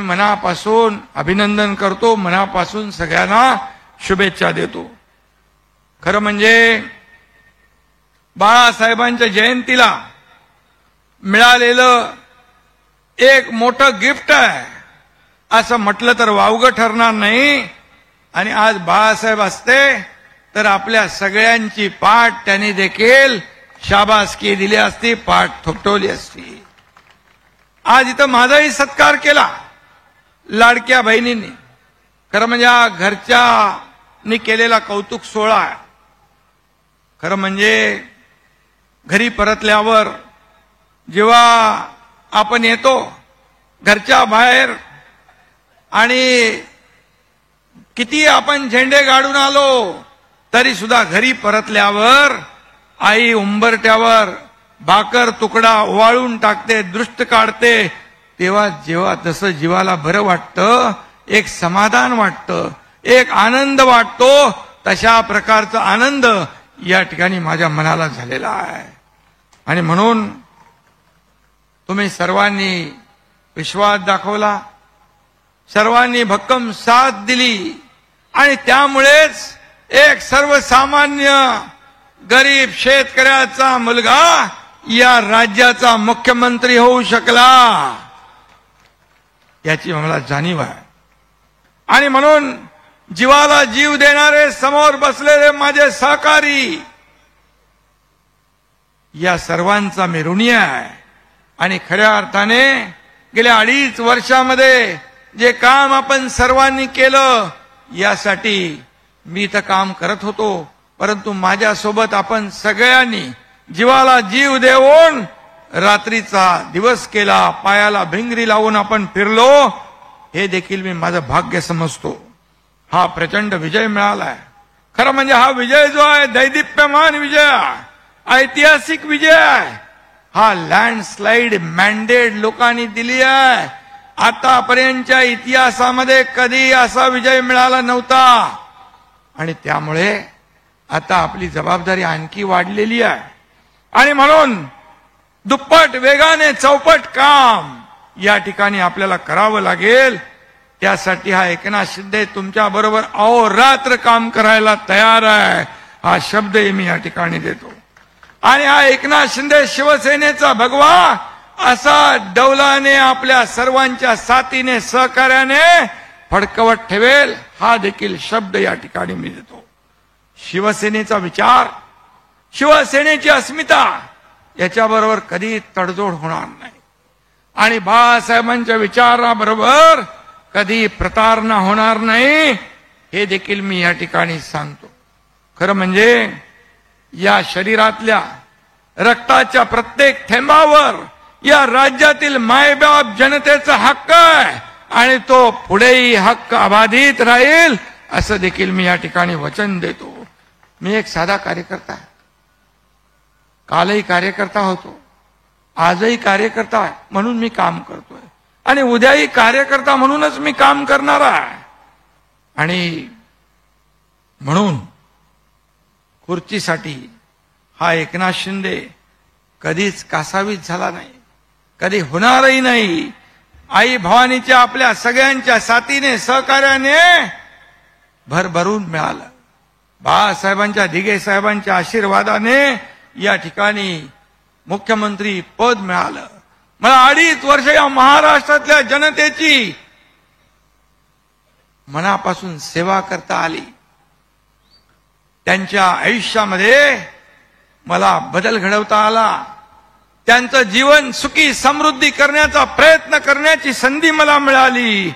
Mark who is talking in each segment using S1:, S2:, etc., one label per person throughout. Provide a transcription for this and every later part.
S1: मनापासून अभिनंदन करतो, मनापासून सगळ्यांना शुभेच्छा देतो। खरं म्हणजे बाळासाहेबांच्या जयंतीला मिळालेलं एक मोठं गिफ्ट आहे असं म्हटलं तर वावगं ठरणार नाही। आणि आज बाळासाहेब असते तर आपल्या सगळ्यांची पाठ त्यांनी देखील शाबासकी दिली असती, पाठ थोपटवली असती। आज इथं माझाही सत्कार केला लाडक्या बहिणींनी। खरं म्हणजे हा घरच्यानी केलेला कौतुक सोहळा आहे। खरं म्हणजे घरी परतल्यावर जेव्हा आपण येतो घरच्या बाहेर आणि किती आपण झेंडे गाडून आलो तरी सुद्धा घरी परतल्यावर आई उंबरट्यावर भाकर तुकडा ओवाळून टाकते, दृष्ट काढते, तेव्हा जेव्हा जसं जीवाला बरं वाटतं, एक समाधान वाटतं, एक आनंद वाटतो, तशा प्रकारचा आनंद या ठिकाणी माझ्या मनाला झालेला आहे। आणि म्हणून तुम्ही सर्वांनी विश्वास दाखवला, सर्वांनी भक्कम साथ दिली आणि त्यामुळेच एक सर्वसामान्य गरीब शेतकऱ्याचा मुलगा या राज्याचा मुख्यमंत्री होऊ शकला, याची मला जाणीव आहे। आणि म्हणून जीवाला जीव देणारे समोर बसलेले माझे सहकारी, या सर्वांचा मी ऋणी आहे। आणि खऱ्या अर्थाने गेल्या 2.5 वर्षामध्ये जे काम आपण सर्वांनी केलं यासाठी मी तर काम करत होतो, परंतु माझ्यासोबत आपण सगळ्यांनी जीवाला जीव देऊन रात्रीचा दिवस केला, पायाला भिंगरी लावून आपण फिरलो, हे देखील मी माझं भाग्य समजतो। हा प्रचंड विजय मिळालाय। खरं म्हणजे हा विजय जो आहे दैदिप्यमान विजय आहे, ऐतिहासिक विजय आहे। हा लँडस्लाइड मॅन्डेट लोकांनी दिली आहे। आतापर्यंतच्या इतिहासामध्ये कधी असा विजय मिळाला नव्हता आणि त्यामुळे आता आपली जबाबदारी आणखी वाढलेली आहे। आणि म्हणून दुप्पट वेगाने चौपट काम या ठिकाणी आपल्याला करावं लागेल। त्यासाठी हा एकनाथ शिंदे तुमच्या बरोबर अहोरात्र काम करायला तयार आहे, हा शब्दही मी या ठिकाणी देतो। आणि हा एकनाथ शिंदे शिवसेनेचा भगवा असा डौलाने आपल्या सर्वांच्या साथीने सहकार्याने फडकवत ठेवेल, हा देखील शब्द या ठिकाणी मी देतो। शिवसेनेचा विचार, शिवसेनेची अस्मिता याच्याबरोबर कधी तडजोड होणार नाही आणि बाळासाहेबांच्या विचाराबरोबर कधी प्रतारणा होणार नाही, हे देखील मी या ठिकाणी सांगतो। खरं म्हणजे या शरीरातल्या रक्ताच्या प्रत्येक थेंबावर या राज्यातील मायबाप जनतेचा हक्क आहे आणि तो पुढेही हक्क अबाधित राहील, असं देखील मी या ठिकाणी वचन देतो। मी एक साधा कार्यकर्ता आहे, कालही कार्यकर्ता होतो, आजही कार्यकर्ता आहे म्हणून मी काम करतोय आणि उद्याही कार्यकर्ता म्हणूनच मी काम करणार आहे। आणि म्हणून खुर्चीसाठी हा एकनाथ शिंदे कधीच कासावीस झाला नाही, कधी होणारही नाही। आई भवानीच्या आपल्या सगळ्यांच्या साथीने सहकार्याने भरभरून मिळालं। बाळासाहेबांच्या दिघे साहेबांच्या आशीर्वादाने या ठिकाणी मुख्यमंत्री पद मिळालं। मला 2.5 वर्ष या महाराष्ट्रातल्या जनतेची मनापासून सेवा करता आली। त्यांच्या आयुष्यामध्ये मला बदल घडवता आला, त्यांचं जीवन सुखी समृद्धी करण्याचा प्रयत्न करण्याची संधी मला मिळाली।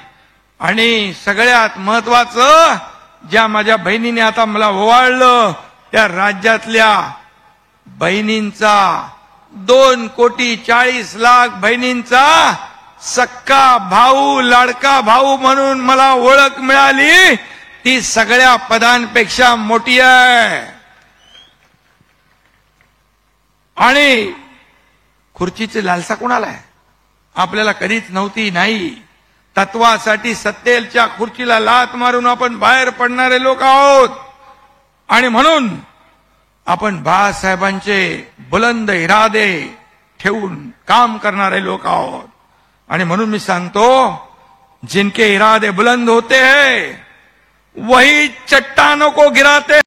S1: आणि सगळ्यात महत्वाचं, ज्या माझ्या बहिणीने आता मला ओवाळलं, त्या राज्यातल्या बहिणींचा 2,40,00,000 बहिणींचा सक्का भाऊ, लाडका भाऊ म्हणून मला ओळख मिळाली, ती सगळ्या पदांपेक्षा मोठी आहे। आणि खुर्चीची लालसा कोणाला आहे? आपल्याला कधीच नव्हती, नाही। तत्वासाठी सत्तेच्या खुर्चीला लात मारून आपण बाहेर पडणारे लोक आहोत आणि म्हणून आपण बाळासाहेबांचे बुलंद इरादे ठेवून काम करणारे लोक आहोत। आणि म्हणून मी सांगतो, जिनके इरादे बुलंद होते हैं वही चट्टानों को गिराते हैं।